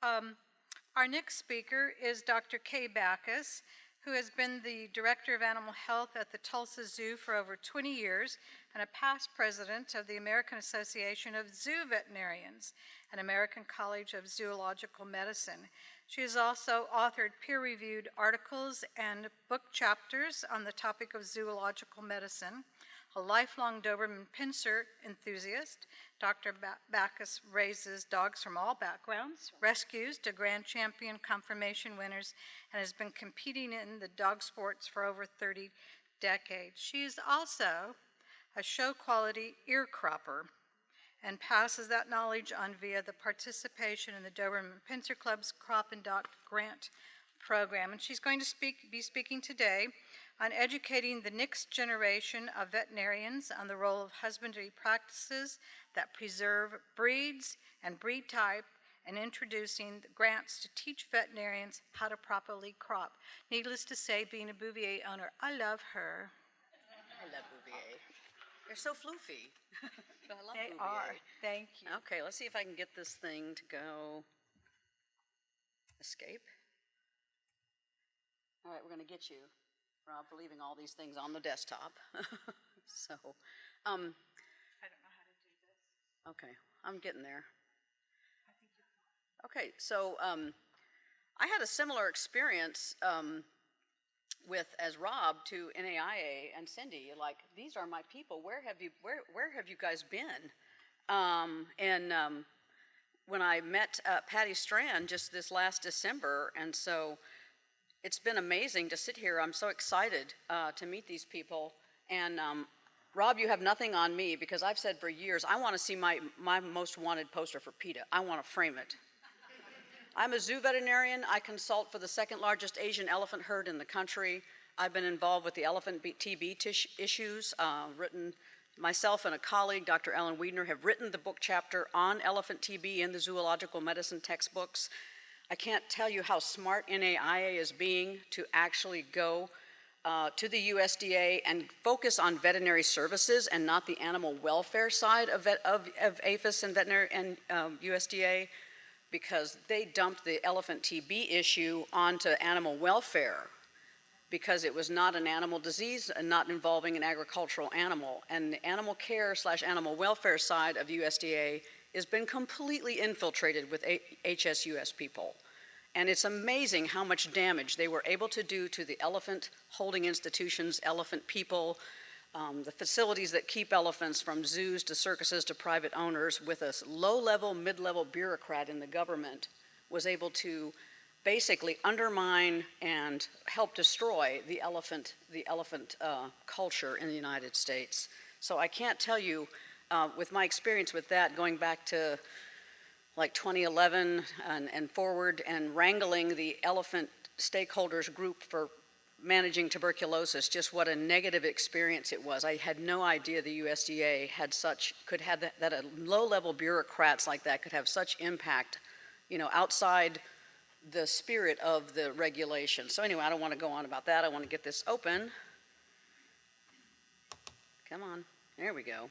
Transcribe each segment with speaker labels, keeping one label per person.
Speaker 1: Our next speaker is Dr. Kay Backues, who has been the Director of Animal Health at the Tulsa Zoo for over 20 years and a past president of the American Association of Zoo Veterinarians and American College of Zoological Medicine. She has also authored peer-reviewed articles and book chapters on the topic of zoological medicine. A lifelong Doberman Pinscher enthusiast, Dr. Backues raises dogs from all backgrounds, rescues to grand champion conformation winners, and has been competing in the dog sports for over 30 decades. She is also a show-quality ear cropper and passes that knowledge on via the participation in the Doberman Pinscher Club's Crop and Doc Grant program. And she's going to be speaking today on educating the next generation of veterinarians on the role of husbandry practices that preserve breeds and breed type, and introducing the grants to teach veterinarians how to properly crop. Needless to say, being a Bouvier owner, I love her.
Speaker 2: I love Bouvier. They're so floofy. I love
Speaker 1: They
Speaker 2: Bouvier.
Speaker 1: are. Thank you.
Speaker 2: Okay, let's see if I can get this thing to go. Escape. All right, we're going to get you, Rob, for leaving all these things on the desktop. So,
Speaker 1: I don't know how to do this.
Speaker 2: okay, I'm getting there. Okay, so I had a similar experience as Rob to NAIA and Cindy. Like, these are my people. Where have you guys been? When I met Patty Strand just this last December, and so it's been amazing to sit here. I'm so excited to meet these people. And Rob, you have nothing on me, because I've said for years, I want to see my most wanted poster for PETA. I want to frame it. I'm a zoo veterinarian. I consult for the second largest Asian elephant herd in the country. I've been involved with the elephant TB issues, myself and a colleague, Dr. Ellen Wiedner, have written the book chapter on elephant TB in the zoological medicine textbooks. I can't tell you how smart NAIA is being to actually go to the USDA and focus on veterinary services and not the animal welfare side of APHIS and veterinary and USDA, because they dumped the elephant TB issue onto animal welfare because it was not an animal disease and not involving an agricultural animal. And the animal care / animal welfare side of USDA has been completely infiltrated with HSUS people. And it's amazing how much damage they were able to do to the elephant holding institutions, elephant people, the facilities that keep elephants, from zoos to circuses to private owners, with a low-level, mid-level bureaucrat in the government, was able to basically undermine and help destroy the elephant culture in the United States. So I can't tell you, with my experience with that, going back to like 2011 and forward, and wrangling the elephant stakeholders group for managing tuberculosis, just what a negative experience it was. I had no idea the USDA could have that low-level bureaucrats like that could have such impact, outside the spirit of the regulation. So anyway, I don't want to go on about that. I want to get this open. Come on, there we go.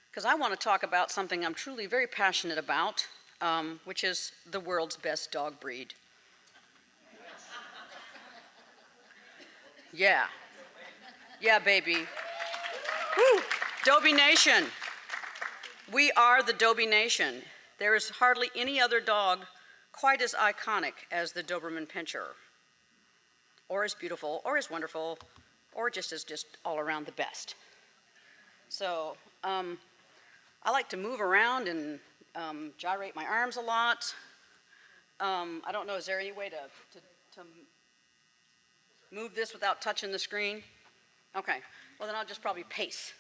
Speaker 2: Because I want to talk about something I'm truly very passionate about, which is the world's best dog breed. Yeah, baby. Woo. Dobie Nation. We are the Dobie Nation. There is hardly any other dog quite as iconic as the Doberman Pinscher, or as beautiful, or as wonderful, or just all around the best. So I like to move around and gyrate my arms a lot. I don't know, is there any way to move this without touching the screen? Okay, well then I'll just probably pace.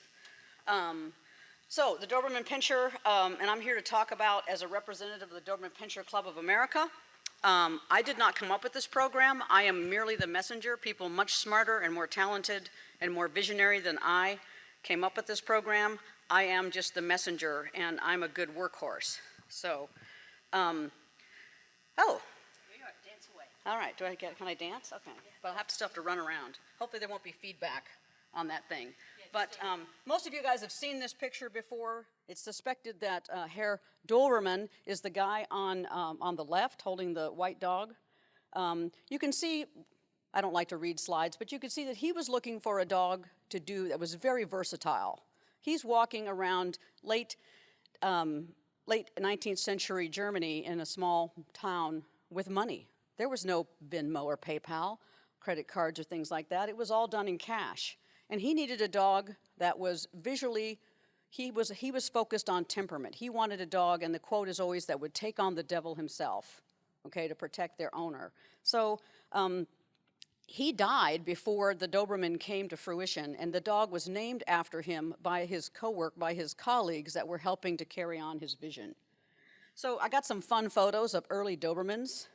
Speaker 2: So the Doberman Pinscher, and I'm here to talk about as a representative of the Doberman Pinscher Club of America. I did not come up with this program. I am merely the messenger. People much smarter and more talented and more visionary than I came up with this program. I am just the messenger, and I'm a good workhorse. So, oh. Dance away. All right, can I dance? Okay, yeah. But I'll still have to run around. Hopefully there won't be feedback on that thing.
Speaker 3: Yeah,
Speaker 2: But most of you guys have seen this picture before. It's suspected that Herr Doberman is the guy on the left holding the white dog. You can see, I don't like to read slides, but you can see that he was looking for a dog to do that was very versatile. He's walking around late 19th century Germany in a small town with money. There was no Venmo or PayPal, credit cards or things like that. It was all done in cash. And he needed a dog that was visually, he was focused on temperament. He wanted a dog, and the quote is always, that would take on the devil himself, okay, to protect their owner. So he died before the Doberman came to fruition, and the dog was named after him by his colleagues that were helping to carry on his vision. So I got some fun photos of early Dobermans.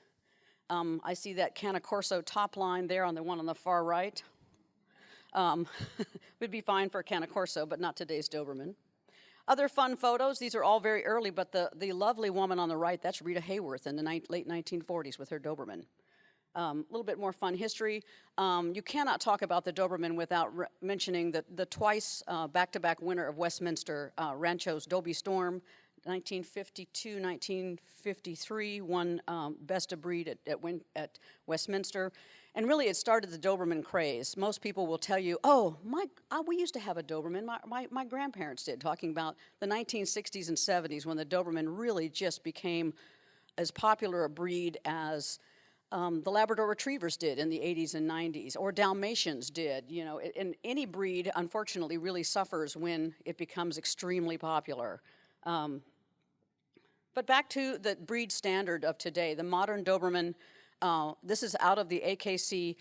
Speaker 2: I see that Canacorso top line there on the one on the far right. Would be fine for a Canacorso, but not today's Doberman. Other fun photos, these are all very early, but the lovely woman on the right, that's Rita Hayworth in the late 1940s with her Doberman. A little bit more fun history. You cannot talk about the Doberman without mentioning the twice back-to-back winner of Westminster, Rancho's Dobie Storm, 1952, 1953, won Best of Breed at Westminster. And really, it started the Doberman craze. Most people will tell you, oh, we used to have a Doberman. My grandparents did, talking about the 1960s and 70s when the Doberman really just became as popular a breed as the Labrador Retrievers did in the 80s and 90s, or Dalmatians did. You know, and any breed, unfortunately, really suffers when it becomes extremely popular. But back to the breed standard of today, the modern Doberman. This is out of the AKC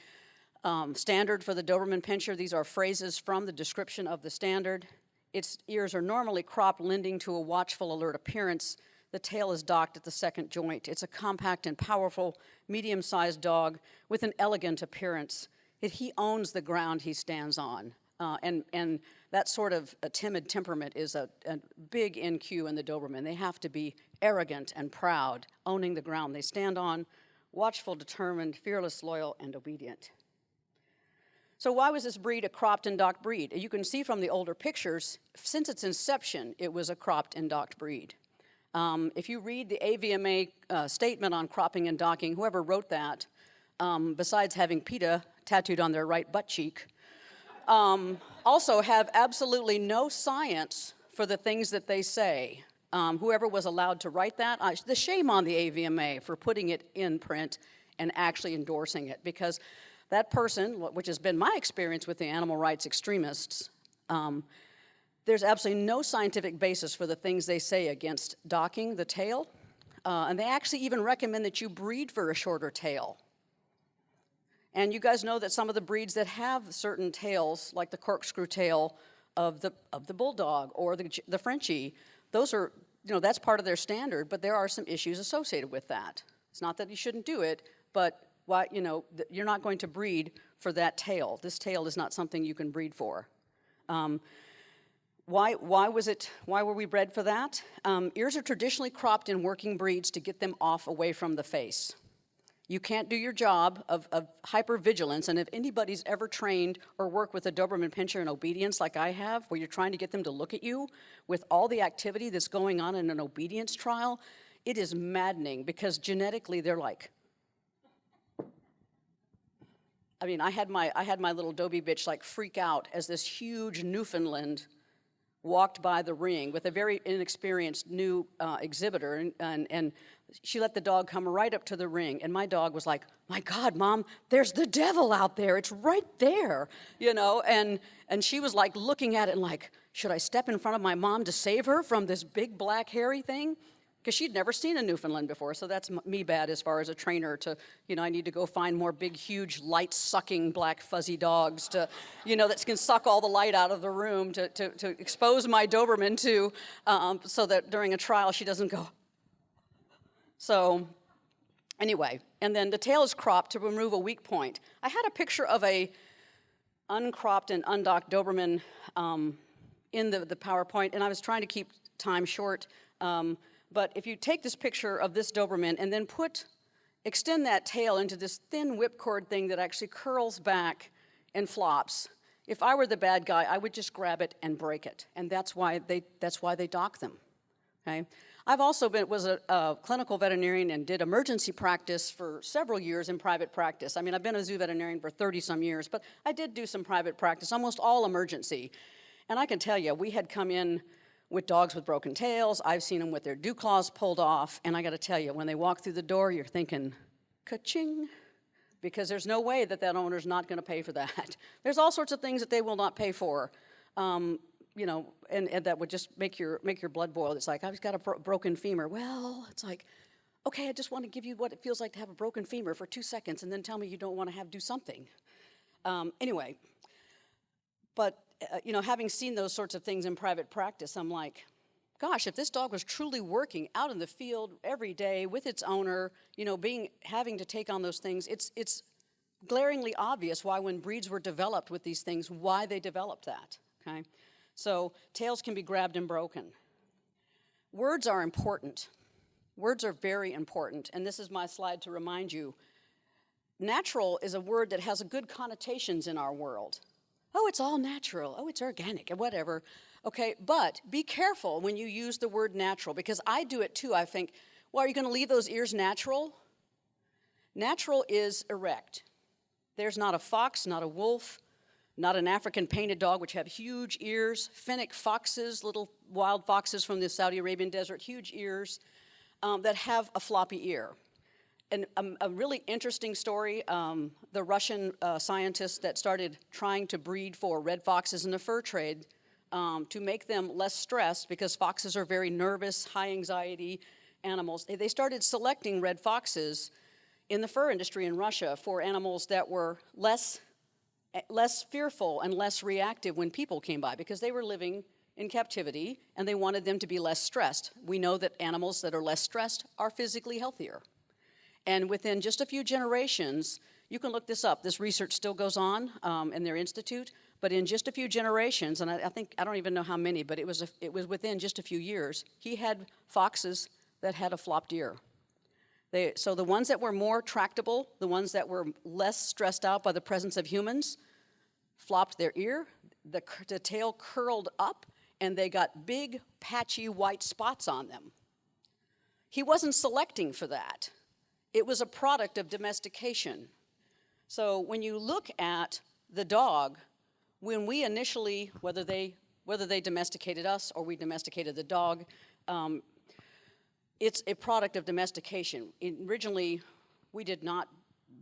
Speaker 2: standard for the Doberman Pinscher. These are phrases from the description of the standard. Its ears are normally cropped, lending to a watchful, alert appearance. The tail is docked at the second joint. It's a compact and powerful, medium-sized dog with an elegant appearance. He owns the ground he stands on. And that sort of a timid temperament is a big NQ in the Doberman. They have to be arrogant and proud, owning the ground they stand on, watchful, determined, fearless, loyal, and obedient. So why was this breed a cropped and docked breed? You can see from the older pictures, since its inception, it was a cropped and docked breed. If you read the AVMA statement on cropping and docking, whoever wrote that, besides having PETA tattooed on their right butt cheek, also have absolutely no science for the things that they say. Whoever was allowed to write that, the shame on the AVMA for putting it in print and actually endorsing it, because that person, which has been my experience with the animal rights extremists, there's absolutely no scientific basis for the things they say against docking the tail, and they actually even recommend that you breed for a shorter tail. And you guys know that some of the breeds that have certain tails, like the corkscrew tail of the bulldog or the Frenchie, those are, that's part of their standard, but there are some issues associated with that. It's not that you shouldn't do it, but why, you're not going to breed for that tail. This tail is not something you can breed for. Why were we bred for that? Ears are traditionally cropped in working breeds to get them off away from the face. You can't do your job of hypervigilance, and if anybody's ever trained or worked with a Doberman Pinscher in obedience like I have, where you're trying to get them to look at you with all the activity that's going on in an obedience trial, it is maddening, because genetically they're like, I had my little Dobie bitch like freak out as this huge Newfoundland walked by the ring with a very inexperienced new exhibitor, and she let the dog come right up to the ring, and my dog was like, my God, Mom, there's the devil out there, it's right there, and she was like looking at it and like, should I step in front of my mom to save her from this big black hairy thing? Because she'd never seen a Newfoundland before, so that's me bad as far as a trainer to, I need to go find more big, huge, light-sucking black fuzzy dogs to, that can suck all the light out of the room to expose my Doberman to, so that during a trial she doesn't go. So anyway, and then the tail is cropped to remove a weak point. I had a picture of a uncropped and undocked Doberman in the PowerPoint, and I was trying to keep time short. But if you take this picture of this Doberman and then extend that tail into this thin whipcord thing that actually curls back and flops, if I were the bad guy, I would just grab it and break it, and that's why they dock them. Okay? I've also was a clinical veterinarian and did emergency practice for several years in private practice. I mean, I've been a zoo veterinarian for 30-some years, but I did do some private practice, almost all emergency. And I can tell you, we had come in with dogs with broken tails. I've seen them with their dew claws pulled off, and I got to tell you, when they walk through the door, you're thinking, ka-ching, because there's no way that owner's not going to pay for that. There's all sorts of things that they will not pay for. You know, and that would just make your blood boil. It's like, I've got a broken femur. Well, it's like, okay, I just want to give you what it feels like to have a broken femur for 2 seconds, and then tell me you don't want to do something. Anyway, but you know, having seen those sorts of things in private practice, I'm like, gosh, if this dog was truly working out in the field every day with its owner, you know, having to take on those things, it's glaringly obvious why, when breeds were developed with these things, why they developed that. Okay. So tails can be grabbed and broken. Words are important. Words are very important, and this is my slide to remind you. Natural is a word that has good connotations in our world. Oh, it's all natural. Oh, it's organic, and whatever. Okay, but be careful when you use the word natural, because I do it too. I think, well, are you going to leave those ears natural? Natural is erect. There's not a fox, not a wolf, not an African painted dog, which have huge ears, fennec foxes, little wild foxes from the Saudi Arabian desert, huge ears, that have a floppy ear. And a really interesting story, the Russian scientists that started trying to breed for red foxes in the fur trade to make them less stressed, because foxes are very nervous, high anxiety animals. They started selecting red foxes in the fur industry in Russia for animals that were less fearful and less reactive when people came by, because they were living in captivity and they wanted them to be less stressed. We know that animals that are less stressed are physically healthier. And within just a few generations, you can look this up, this research still goes on in their institute, but in just a few generations, and I don't even know how many, but it was within just a few years, he had foxes that had a flopped ear. So the ones that were more tractable, the ones that were less stressed out by the presence of humans, flopped their ear, the tail curled up, and they got big, patchy white spots on them. He wasn't selecting for that. It was a product of domestication. So when you look at the dog, when we initially, whether they domesticated us or we domesticated the dog, it's a product of domestication. Originally, we did not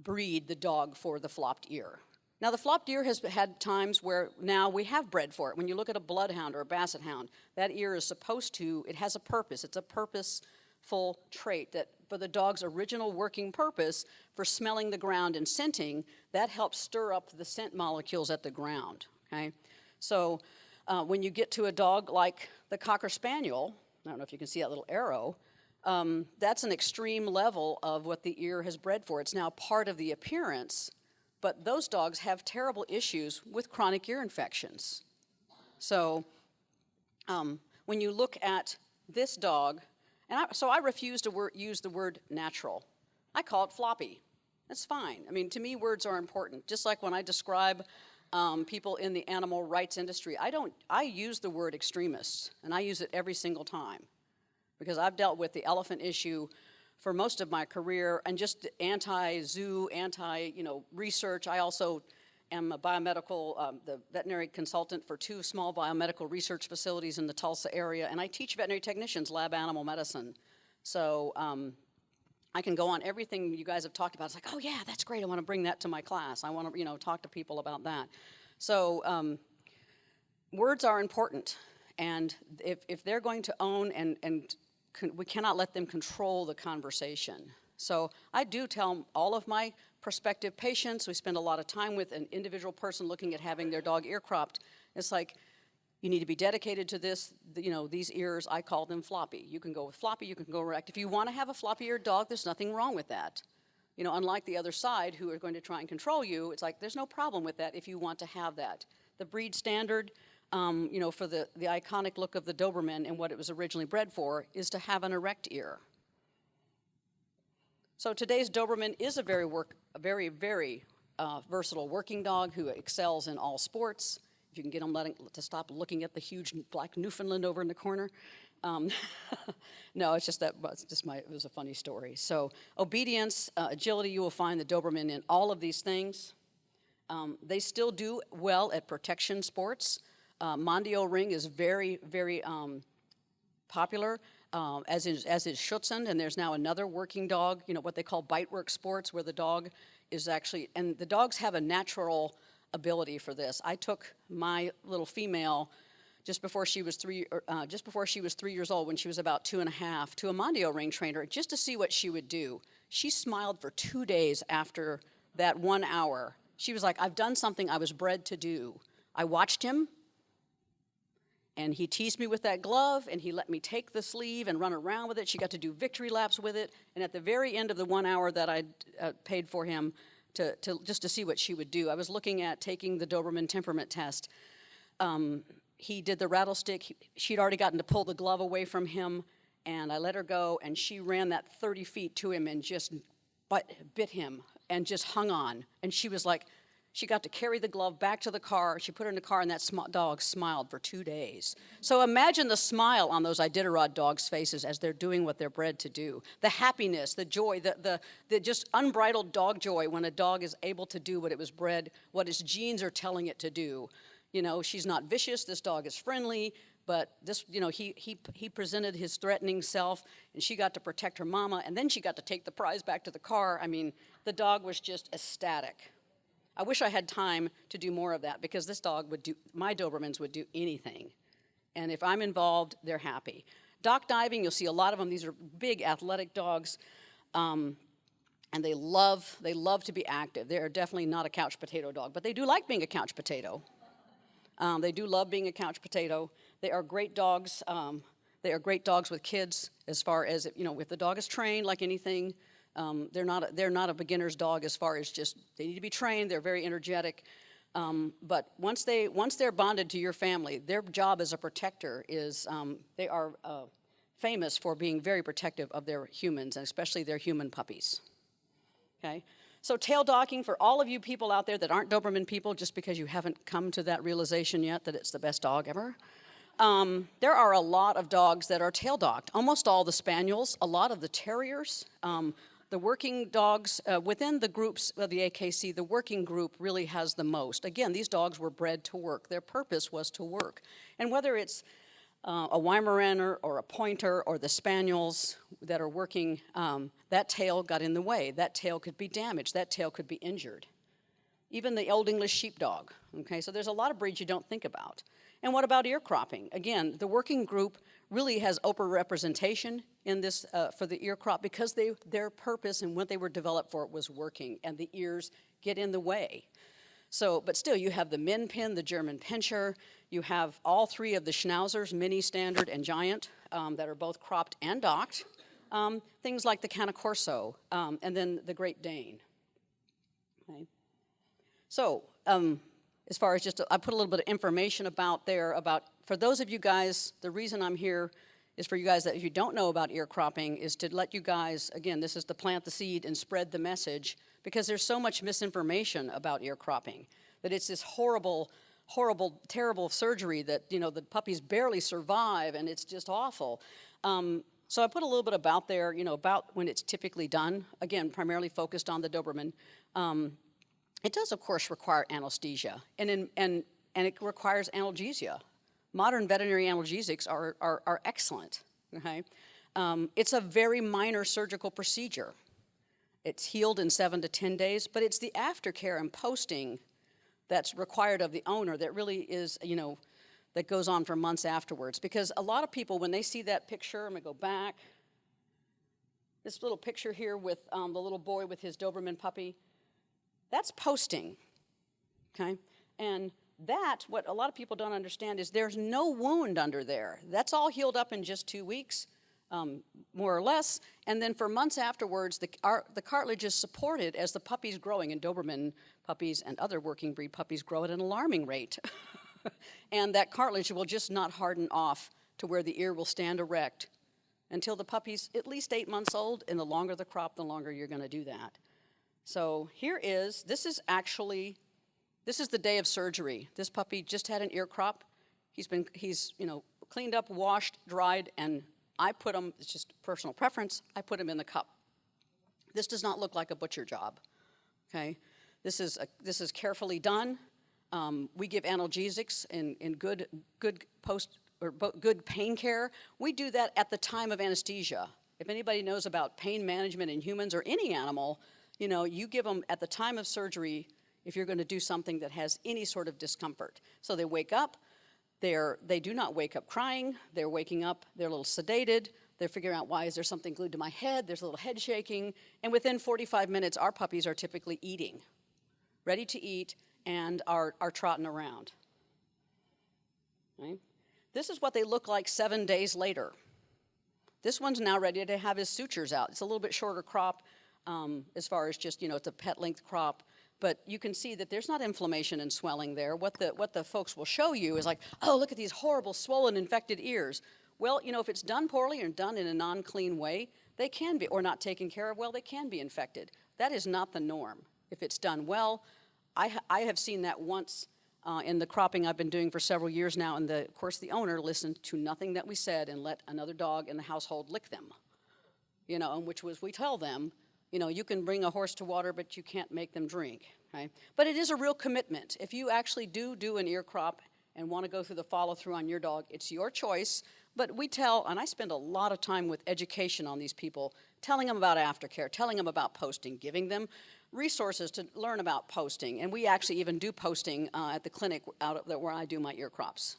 Speaker 2: breed the dog for the flopped ear. Now, the flopped ear has had times where now we have bred for it. When you look at a bloodhound or a basset hound, that ear is it has a purpose. It's a purposeful trait that for the dog's original working purpose for smelling the ground and scenting, that helps stir up the scent molecules at the ground, okay? So when you get to a dog like the Cocker Spaniel, I don't know if you can see that little arrow, that's an extreme level of what the ear has bred for. It's now part of the appearance, but those dogs have terrible issues with chronic ear infections. So when you look at this dog, so I refuse to use the word natural. I call it floppy. That's fine. I mean, to me, words are important. Just like when I describe people in the animal rights industry, I use the word extremists, and I use it every single time, because I've dealt with the elephant issue for most of my career, and just anti-zoo, research. I also am a biomedical, the veterinary consultant for 2 small biomedical research facilities in the Tulsa area, and I teach veterinary technicians lab animal medicine. So I can go on everything you guys have talked about. It's like, oh yeah, that's great, I want to bring that to my class. I want to, talk to people about that. So words are important, and if they're going to own we cannot let them control the conversation. So I do tell all of my prospective patients, we spend a lot of time with an individual person looking at having their dog ear cropped. It's like, you need to be dedicated to this, these ears, I call them floppy. You can go with floppy, you can go erect. If you want to have a floppy-eared dog, there's nothing wrong with that. Unlike the other side who are going to try and control you, it's like, there's no problem with that if you want to have that. The breed standard, for the iconic look of the Doberman and what it was originally bred for, is to have an erect ear. So today's Doberman is a very, very versatile working dog who excels in all sports. If you can get them to stop looking at the huge black Newfoundland over in the corner. No, it's just it was a funny story. So obedience, agility, you will find the Doberman in all of these things. They still do well at protection sports. Mondio ring is very, very popular, as is Schutzhund, and there's now another working dog, what they call bite work sports, where the dog is actually, and the dogs have a natural ability for this. I took my little female just before she was 3 years old, when she was about 2.5, to a Mondio ring trainer just to see what she would do. She smiled for 2 days after that 1 hour. She was like, I've done something I was bred to do. I watched him, and he teased me with that glove, and he let me take the sleeve and run around with it. She got to do victory laps with it, and at the very end of the 1 hour that I paid for him just to see what she would do, I was looking at taking the Doberman temperament test. He did the rattlestick. She'd already gotten to pull the glove away from him, and I let her go, and she ran that 30 feet to him and just bit him and just hung on. And she was like, she got to carry the glove back to the car. She put her in the car, and that dog smiled for 2 days. So imagine the smile on those Iditarod dogs' faces as they're doing what they're bred to do. The happiness, the joy, the just unbridled dog joy when a dog is able to do what it was bred, what its genes are telling it to do. She's not vicious. This dog is friendly. But this, he presented his threatening self, and she got to protect her mama, and then she got to take the prize back to the car. I mean, the dog was just ecstatic. I wish I had time to do more of that, because this dog my Dobermans would do anything. And if I'm involved, they're happy. Dock diving, you'll see a lot of them. These are big athletic dogs, and they love to be active. They are definitely not a couch potato dog, but they do like being a couch potato. They do love being a couch potato. They are great dogs. They are great dogs with kids, as far as, if the dog is trained like anything. They're not a beginner's dog, as far as just, they need to be trained. They're very energetic. But once they're bonded to your family, their job as a protector is, they are famous for being very protective of their humans, and especially their human puppies. Okay? So tail docking, for all of you people out there that aren't Doberman people, just because you haven't come to that realization yet that it's the best dog ever, there are a lot of dogs that are tail docked. Almost all the spaniels, a lot of the terriers, the working dogs, within the groups of the AKC, the working group really has the most. Again, these dogs were bred to work. Their purpose was to work. And whether it's a Weimaraner or a Pointer or the Spaniels that are working, that tail got in the way. That tail could be damaged. That tail could be injured. Even the Old English Sheepdog. Okay, so there's a lot of breeds you don't think about. And what about ear cropping? Again, the working group really has open representation in this for the ear crop, because their purpose and what they were developed for was working, and the ears get in the way. So, but still, you have the Min Pin, the German Pinscher. You have all three of the Schnauzers, Mini, Standard, and Giant, that are both cropped and docked. Things like the Canacorso, and then the Great Dane. Okay. So, as far as I put a little bit of information about for those of you guys, the reason I'm here is for you guys that if you don't know about ear cropping, is to let you guys, again, this is to plant the seed and spread the message, because there's so much misinformation about ear cropping, that it's this horrible, horrible, terrible surgery that, the puppies barely survive, and it's just awful. So I put a little bit about there, about when it's typically done, again, primarily focused on the Doberman. It does, of course, require anesthesia, and it requires analgesia. Modern veterinary analgesics are excellent, okay? It's a very minor surgical procedure. It's healed in 7 to 10 days, but it's the aftercare and posting that's required of the owner that really is, that goes on for months afterwards. Because a lot of people, when they see that picture, I'm gonna go back, this little picture here with the little boy with his Doberman puppy, that's posting, okay? And what a lot of people don't understand is there's no wound under there. That's all healed up in just 2 weeks, more or less. And then for months afterwards, the cartilage is supported as the puppy's growing, and Doberman puppies and other working breed puppies grow at an alarming rate. And that cartilage will just not harden off to where the ear will stand erect until the puppy's at least 8 months old, and the longer the crop, the longer you're gonna do that. So this is the day of surgery. This puppy just had an ear crop. He's cleaned up, washed, dried, and I put him, it's just personal preference, I put him in the cup. This does not look like a butcher job, okay? This is carefully done. We give analgesics in good pain care. We do that at the time of anesthesia. If anybody knows about pain management in humans or any animal, you give them at the time of surgery if you're going to do something that has any sort of discomfort. So they wake up, they do not wake up crying, they're waking up, they're a little sedated, they're figuring out why is there something glued to my head, there's a little head shaking, and within 45 minutes our puppies are typically eating, ready to eat, and are trotting around. Okay? This is what they look like 7 days later. This one's now ready to have his sutures out. It's a little bit shorter crop as far as just, it's a pet length crop. But you can see that there's not inflammation and swelling there. What the folks will show you is like, oh, look at these horrible swollen infected ears. Well, if it's done poorly or done in a non-clean way, they can be, or not taken care of well, they can be infected. That is not the norm. If it's done well, I have seen that once in the cropping I've been doing for several years now, and of course the owner listened to nothing that we said and let another dog in the household lick them. And which was, we tell them, you can bring a horse to water, but you can't make them drink, right? But it is a real commitment. If you actually do an ear crop and want to go through the follow-through on your dog, it's your choice. But we tell, and I spend a lot of time with education on these people, telling them about aftercare, telling them about posting, giving them resources to learn about posting. And we actually even do posting at the clinic where I do my ear crops,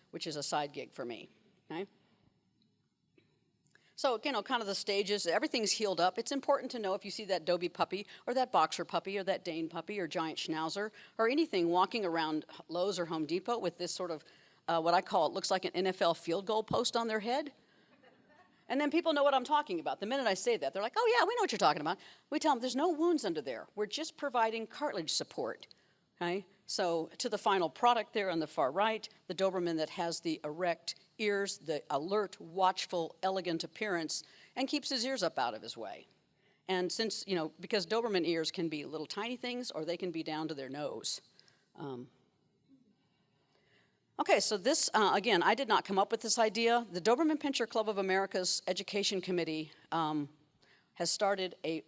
Speaker 2: which is a side gig for me, okay? So, kind of the stages, everything's healed up. It's important to know if you see that Dobie puppy or that Boxer puppy or that Dane puppy or giant Schnauzer or anything walking around Lowe's or Home Depot with this sort of, what I call, it looks like an NFL field goal post on their head. And then people know what I'm talking about. The minute I say that, they're like, oh yeah, we know what you're talking about. We tell them there's no wounds under there. We're just providing cartilage support, okay? So to the final product there on the far right, the Doberman that has the erect ears, the alert, watchful, elegant appearance, and keeps his ears up out of his way. And since, because Doberman ears can be little tiny things or they can be down to their nose. Okay, so this, again, I did not come up with this idea. The Doberman Pinscher Club of America's Education Committee has started a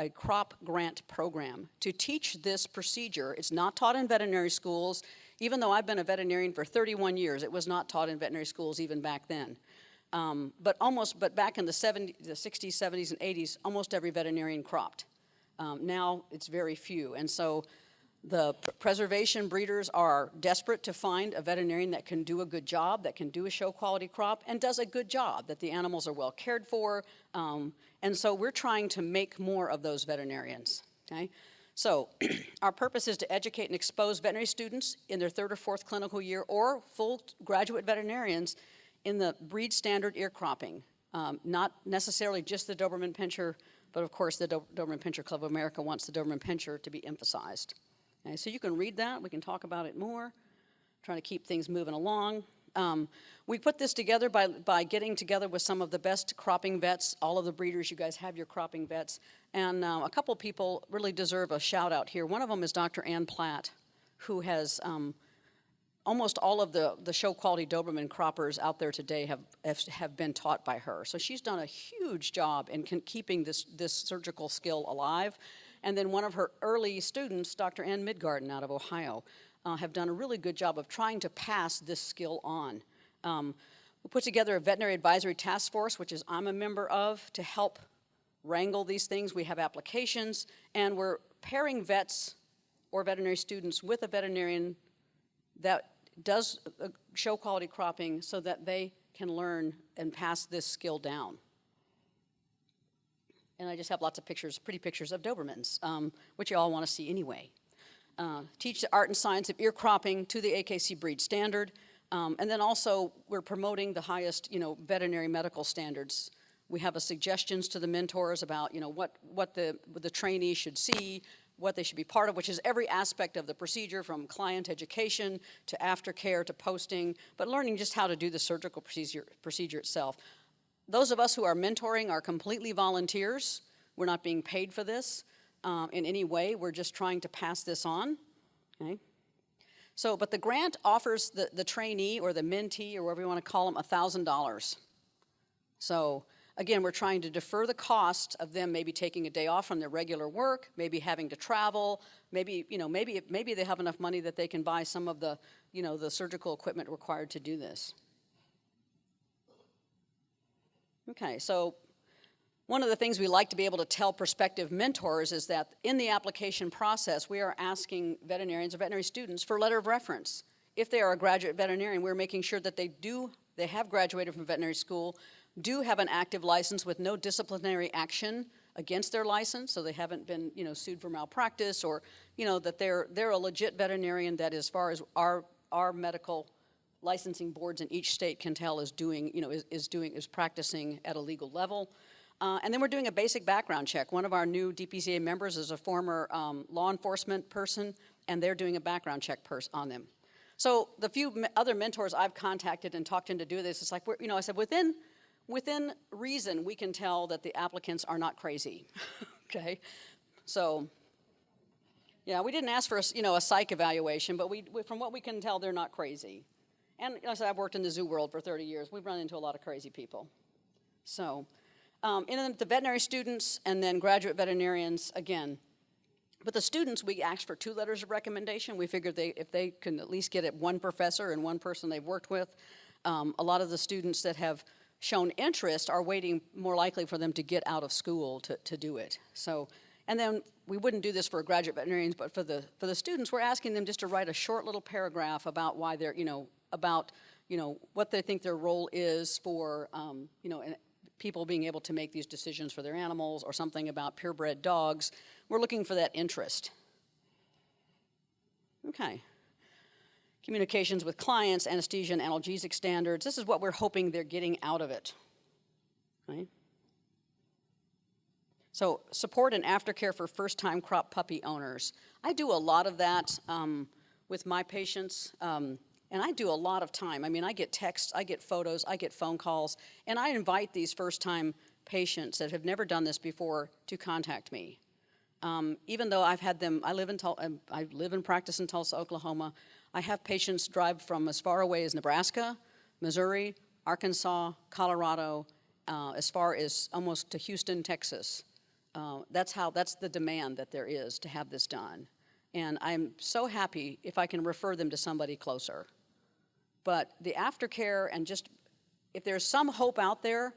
Speaker 2: crop grant program to teach this procedure. It's not taught in veterinary schools. Even though I've been a veterinarian for 31 years, it was not taught in veterinary schools even back then. But back in the 60s, 70s, and 80s, almost every veterinarian cropped. Now it's very few. And so the preservation breeders are desperate to find a veterinarian that can do a good job, that can do a show quality crop, and does a good job, that the animals are well cared for. And so we're trying to make more of those veterinarians, okay? So our purpose is to educate and expose veterinary students in their 3rd or 4th clinical year or full graduate veterinarians in the breed standard ear cropping. Not necessarily just the Doberman Pinscher, but of course the Doberman Pinscher Club of America wants the Doberman Pinscher to be emphasized. Okay, so you can read that, we can talk about it more, trying to keep things moving along. We put this together by getting together with some of the best cropping vets, all of the breeders, you guys have your cropping vets, and a couple people really deserve a shout out here. One of them is Dr. Ann Platt, who has almost all of the show quality Doberman croppers out there today have been taught by her. So she's done a huge job in keeping this surgical skill alive. And then one of her early students, Dr. Ann Midgarden out of Ohio, have done a really good job of trying to pass this skill on. We put together a veterinary advisory task force, which is I'm a member of, to help wrangle these things. We have applications, and we're pairing vets or veterinary students with a veterinarian that does show quality cropping so that they can learn and pass this skill down. And I just have lots of pictures, pretty pictures of Dobermans, which you all want to see anyway. Teach the art and science of ear cropping to the AKC breed standard. And then also, we're promoting the highest, veterinary medical standards. We have suggestions to the mentors about, what the trainee should see, what they should be part of, which is every aspect of the procedure, from client education to aftercare to posting, but learning just how to do the surgical procedure itself. Those of us who are mentoring are completely volunteers. We're not being paid for this. in any way. We're just trying to pass this on, okay? So, but the grant offers the trainee or the mentee or whatever you want to call them $1,000. So, again, we're trying to defer the cost of them maybe taking a day off from their regular work, maybe having to travel, maybe, maybe they have enough money that they can buy some of the, the surgical equipment required to do this. Okay, so one of the things we like to be able to tell prospective mentors is that in the application process, we are asking veterinarians or veterinary students for a letter of reference. If they are a graduate veterinarian, we're making sure that they have graduated from veterinary school, do have an active license with no disciplinary action against their license, so they haven't been, sued for malpractice, or, that they're a legit veterinarian that, as far as our medical licensing boards in each state can tell, is practicing at a legal level. And then we're doing a basic background check. One of our new DPCA members is a former law enforcement person, and they're doing a background check on them. So the few other mentors I've contacted and talked into do this, it's like, I said, within reason, we can tell that the applicants are not crazy, okay? So, yeah, we didn't ask for a psych evaluation, but from what we can tell, they're not crazy. And I said, I've worked in the zoo world for 30 years. We've run into a lot of crazy people. So, and then the veterinary students and then graduate veterinarians, again, but the students, we asked for 2 letters of recommendation. We figured if they can at least get it one professor and one person they've worked with. A lot of the students that have shown interest are waiting more likely for them to get out of school to do it. So, and then we wouldn't do this for graduate veterinarians, but for the students, we're asking them just to write a short little paragraph about why they're, what they think their role is for, and people being able to make these decisions for their animals, or something about purebred dogs. We're looking for that interest. Okay. Communications with clients, anesthesia and analgesic standards. This is what we're hoping they're getting out of it. Okay. So support and aftercare for first-time crop puppy owners. I do a lot of that with my patients. And I do a lot of time. I mean, I get texts, I get photos, I get phone calls, and I invite these first-time patients that have never done this before to contact me. Even though I've had them, I live and practice in Tulsa, Oklahoma. I have patients drive from as far away as Nebraska, Missouri, Arkansas, Colorado, as far as almost to Houston, Texas. That's the demand that there is to have this done. And I'm so happy if I can refer them to somebody closer. But the aftercare, and just, if there's some hope out there,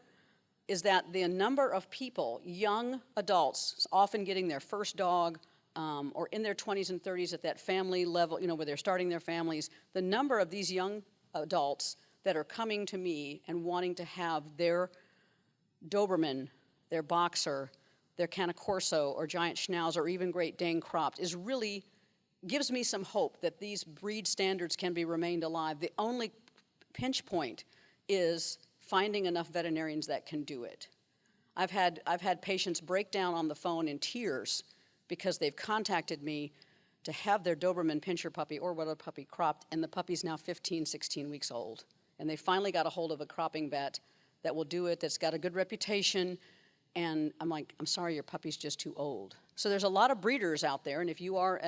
Speaker 2: is that the number of people, young adults, often getting their first dog, or in their 20s and 30s at that family level, where they're starting their families, the number of these young adults that are coming to me and wanting to have their Doberman, their Boxer, their Cane Corso, or Giant Schnauzer, or even Great Dane cropped, is really gives me some hope that these breed standards can be remained alive. The only pinch point is finding enough veterinarians that can do it. I've had patients break down on the phone in tears because they've contacted me to have their Doberman pinscher puppy or what a puppy cropped, and the puppy's now 15, 16 weeks old. And they finally got a hold of a cropping vet that will do it, that's got a good reputation. And I'm like, I'm sorry, your puppy's just too old. So there's a lot of breeders out there, and if you are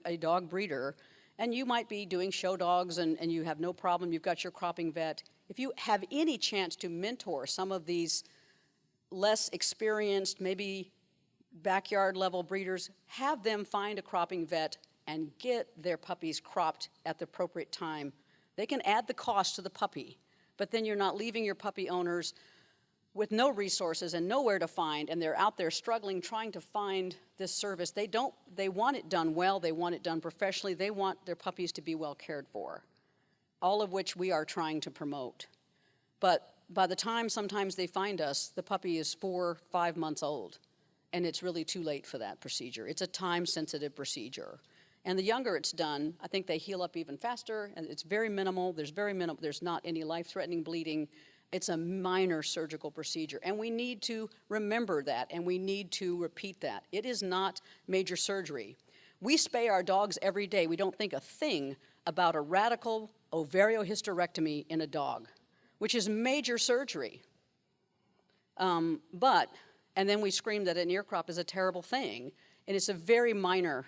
Speaker 2: a dog breeder, and you might be doing show dogs and you have no problem, you've got your cropping vet, if you have any chance to mentor some of these less experienced, maybe backyard level breeders, have them find a cropping vet and get their puppies cropped at the appropriate time. They can add the cost to the puppy, but then you're not leaving your puppy owners with no resources and nowhere to find, and they're out there struggling, trying to find this service. They want it done well, they want it done professionally, they want their puppies to be well cared for, all of which we are trying to promote. But by the time sometimes they find us, the puppy is 4, 5 months old, and it's really too late for that procedure. It's a time-sensitive procedure. And the younger it's done, I think they heal up even faster, and it's very minimal. There's not any life-threatening bleeding. It's a minor surgical procedure, and we need to remember that, and we need to repeat that. It is not major surgery. We spay our dogs every day. We don't think a thing about a radical ovariohysterectomy in a dog, which is major surgery. And then we scream that an ear crop is a terrible thing, And it's a very minor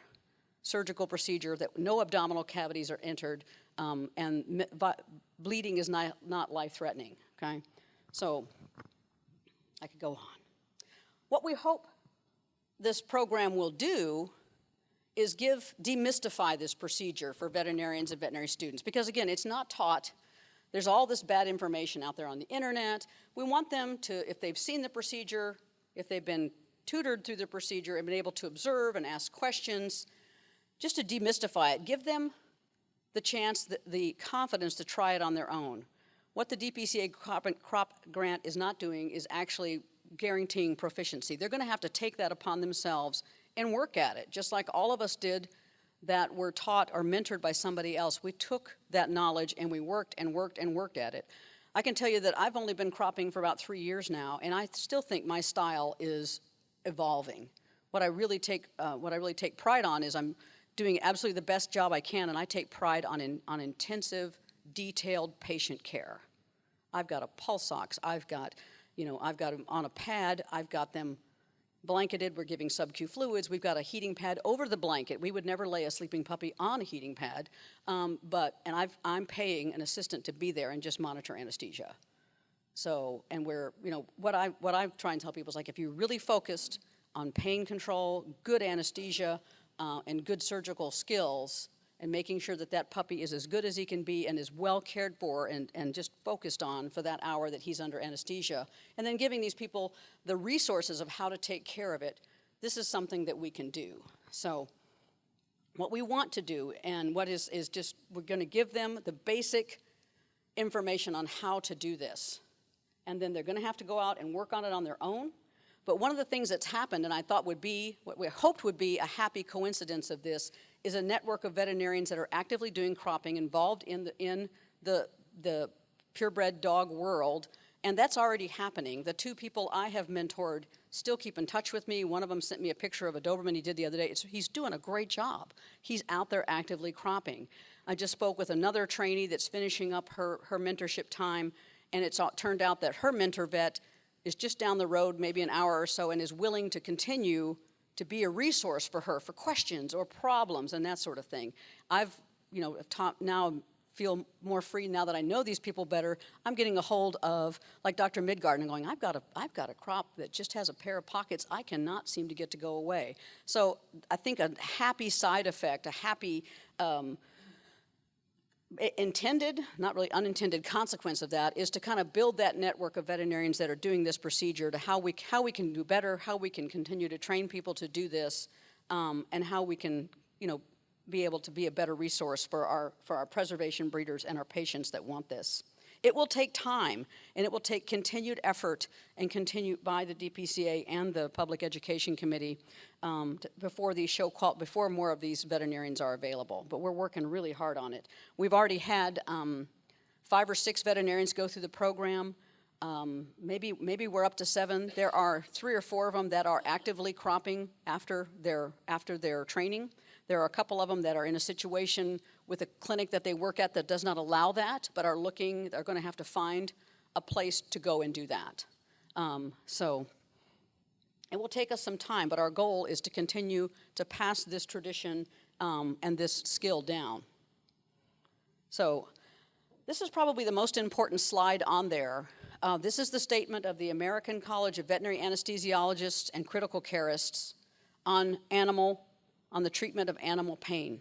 Speaker 2: surgical procedure that no abdominal cavities are entered, and bleeding is not life-threatening, okay? So I could go on. What we hope this program will do is demystify this procedure for veterinarians and veterinary students, because again, it's not taught. There's all this bad information out there on the internet. We want them to, if they've seen the procedure, if they've been tutored through the procedure and been able to observe and ask questions, just to demystify it, give them the chance, the confidence to try it on their own. What the DPCA crop grant is not doing is actually guaranteeing proficiency. They're going to have to take that upon themselves and work at it, just like all of us did that were taught or mentored by somebody else. We took that knowledge and we worked and worked and worked at it. I can tell you that I've only been cropping for about 3 years now, and I still think my style is evolving. What I really take pride on is I'm doing absolutely the best job I can, and I take pride on intensive, detailed patient care. I've got a pulse ox, I've got them on a pad, I've got them blanketed, we're giving sub-Q fluids, we've got a heating pad over the blanket. We would never lay a sleeping puppy on a heating pad, and I'm paying an assistant to be there and just monitor anesthesia. So, and what I'm trying to tell people is, like, if you're really focused on pain control, good anesthesia, and good surgical skills, and making sure that that puppy is as good as he can be and is well cared for and just focused on for that hour that he's under anesthesia, and then giving these people the resources of how to take care of it, this is something that we can do. So what we want to do, and what is just, we're going to give them the basic information on how to do this. And then they're going to have to go out and work on it on their own. But one of the things that's happened, and I thought would be, what we hoped would be a happy coincidence of this, is a network of veterinarians that are actively doing cropping, involved in the purebred dog world, and that's already happening. The 2 people I have mentored still keep in touch with me. One of them sent me a picture of a Doberman he did the other day. He's doing a great job. He's out there actively cropping. I just spoke with another trainee that's finishing up her mentorship time, and it's turned out that her mentor vet is just down the road, maybe an hour or so, and is willing to continue to be a resource for her for questions or problems and that sort of thing. I've, now feel more free now that I know these people better. I'm getting a hold of, like Dr. Midgard, and going, I've got a crop that just has a pair of pockets I cannot seem to get to go away. So I think a happy side effect, a happy intended, not really unintended consequence of that is to kind of build that network of veterinarians that are doing this procedure, to how we can do better, how we can continue to train people to do this, and how we can, be able to be a better resource for our preservation breeders and our patients that want this. It will take time, and it will take continued effort and continued by the DPCA and the Public Education Committee before more of these veterinarians are available. But we're working really hard on it. We've already had 5 or 6 veterinarians go through the program. Maybe we're up to 7. There are 3 or 4 of them that are actively cropping after their training. There are a couple of them that are in a situation with a clinic that they work at that does not allow that, but are going to have to find a place to go and do that. So it will take us some time, but our goal is to continue to pass this tradition and this skill down. So this is probably the most important slide on there. This is the statement of the American College of Veterinary Anesthesiologists and Critical Careists on the treatment of animal pain.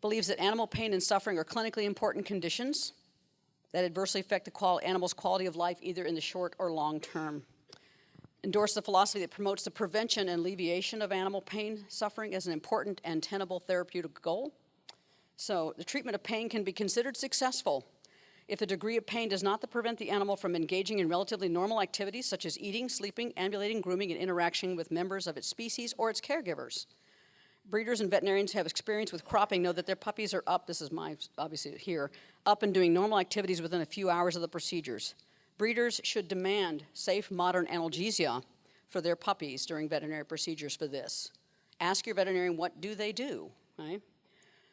Speaker 2: Believes that animal pain and suffering are clinically important conditions that adversely affect the animal's quality of life either in the short or long term. Endorse the philosophy that promotes the prevention and alleviation of animal pain suffering as an important and tenable therapeutic goal. So the treatment of pain can be considered successful if the degree of pain does not prevent the animal from engaging in relatively normal activities such as eating, sleeping, ambulating, grooming, and interaction with members of its species or its caregivers. Breeders and veterinarians who have experience with cropping know that their puppies are up, this is my, obviously here, up and doing normal activities within a few hours of the procedures. Breeders should demand safe, modern analgesia for their puppies during veterinary procedures for this. Ask your veterinarian, what do they do, right?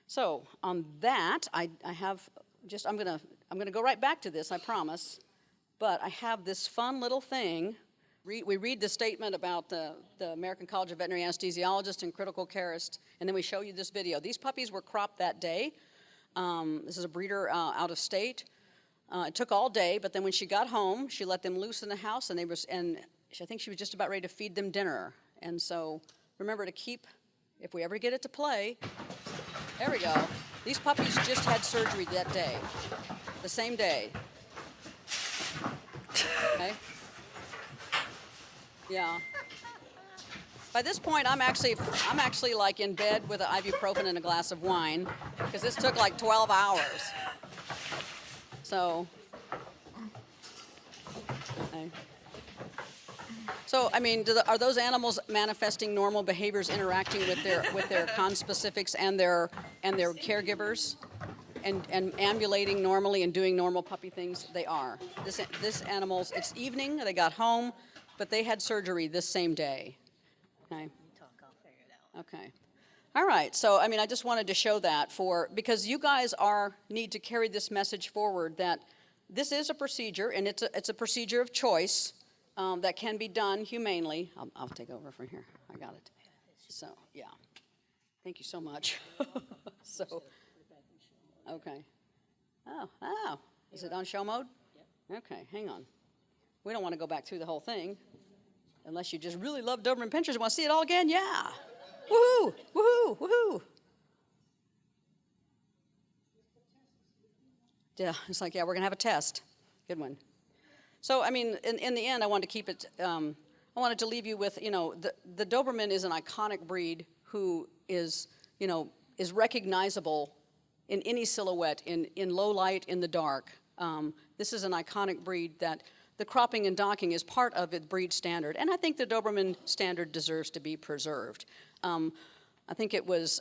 Speaker 2: So on that, I'm gonna go right back to this, I promise, but I have this fun little thing We read the statement about the American College of Veterinary Anesthesiologists and critical carists, and then we show you this video. These puppies were cropped that day. This is a breeder out of state. It took all day, but then when she got home, she let them loose in the house, and I think she was just about ready to feed them dinner. And so remember to keep, if we ever get it to play, there we go. These puppies just had surgery that day, the same day. Okay? Yeah. By this point, I'm actually like in bed with an ibuprofen and a glass of wine, because this took like 12 hours. So, okay. So I mean, are those animals manifesting normal behaviors, interacting with their conspecifics and their caregivers, and ambulating normally and doing normal puppy things? They are. This animals. It's evening. They got home, but they had surgery this same day. Okay.
Speaker 3: I'll figure it out.
Speaker 2: Okay. All right. So I mean, I just wanted to show that because you guys need to carry this message forward that this is a procedure, and it's a procedure of choice. That can be done humanely. I'll take over from here. I got it. So, yeah. Thank you so much. So, okay. Oh. Is it on show mode? Yep. Okay, hang on. We don't want to go back through the whole thing. Unless you just really love Doberman Pinschers and want to see it all again. Yeah. Woohoo! Woohoo! Woohoo! Yeah, it's like, yeah, we're going to have a test. Good one. So, I mean, in the end, I wanted to keep it, I wanted to leave you with, the Doberman is an iconic breed who is recognizable in any silhouette, in low light, in the dark. This is an iconic breed that the cropping and docking is part of the breed standard, and I think the Doberman standard deserves to be preserved. I think it was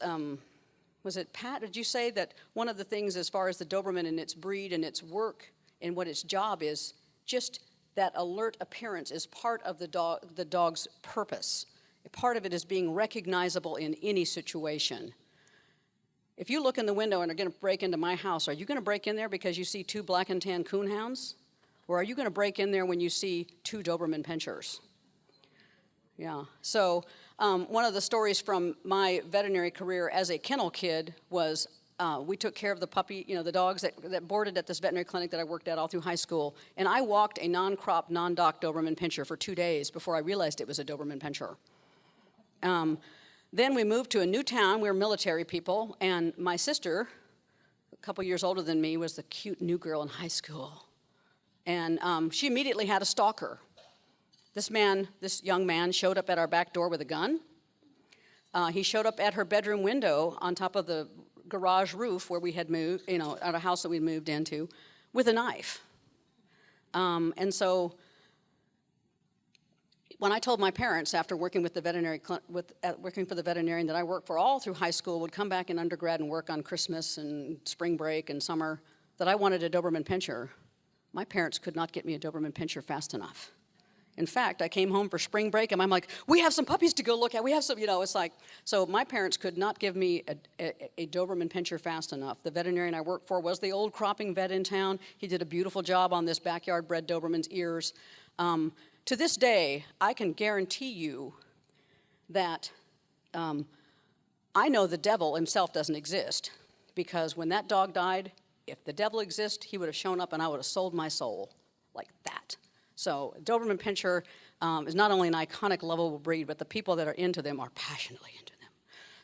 Speaker 2: it Pat, did you say that one of the things as far as the Doberman and its breed and its work and what its job is, just that alert appearance is part of the dog's purpose. Part of it is being recognizable in any situation. If you look in the window and are going to break into my house, are you going to break in there because you see 2 black and tan coonhounds? Or are you going to break in there when you see 2 Doberman Pinschers? Yeah. So one of the stories from my veterinary career as a kennel kid was we took care of the puppy, the dogs that boarded at this veterinary clinic that I worked at all through high school. And I walked a non-crop, non-docked Doberman Pinscher for 2 days before I realized it was a Doberman Pinscher. Then we moved to a new town. We were military people. And my sister, a couple years older than me, was the cute new girl in high school. And she immediately had a stalker. This young man showed up at our back door with a gun. He showed up at her bedroom window on top of the garage roof where we had moved, at a house that we moved into, with a knife. And so when I told my parents after working with the working for the veterinarian that I worked for all through high school, would come back in undergrad and work on Christmas and spring break and summer, that I wanted a Doberman Pinscher, my parents could not get me a Doberman Pinscher fast enough. In fact, I came home for spring break, and I'm like, we have some puppies to go look at. We have some, it's like, so my parents could not give me a Doberman Pinscher fast enough. The veterinarian I worked for was the old cropping vet in town. He did a beautiful job on this backyard bred Doberman's ears. To this day, I can guarantee you that I know the devil himself doesn't exist, because when that dog died, if the devil exists, he would have shown up and I would have sold my soul like that. So Doberman Pinscher is not only an iconic, lovable breed, but the people that are into them are passionately into them.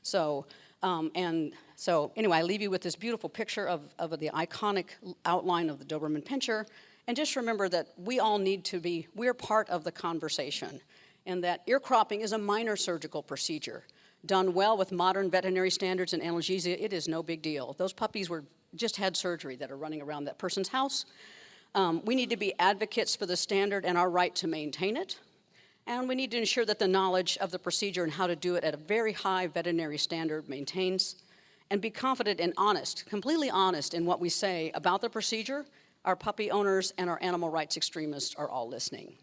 Speaker 2: So, anyway, I leave you with this beautiful picture of the iconic outline of the Doberman Pinscher. And just remember that we're part of the conversation, and that ear cropping is a minor surgical procedure. Done well with modern veterinary standards and analgesia, it is no big deal. Those puppies just had surgery that are running around that person's house. We need to be advocates for the standard and our right to maintain it. And we need to ensure that the knowledge of the procedure and how to do it at a very high veterinary standard maintains. And be confident and honest, completely honest in what we say about the procedure. Our puppy owners and our animal rights extremists are all listening.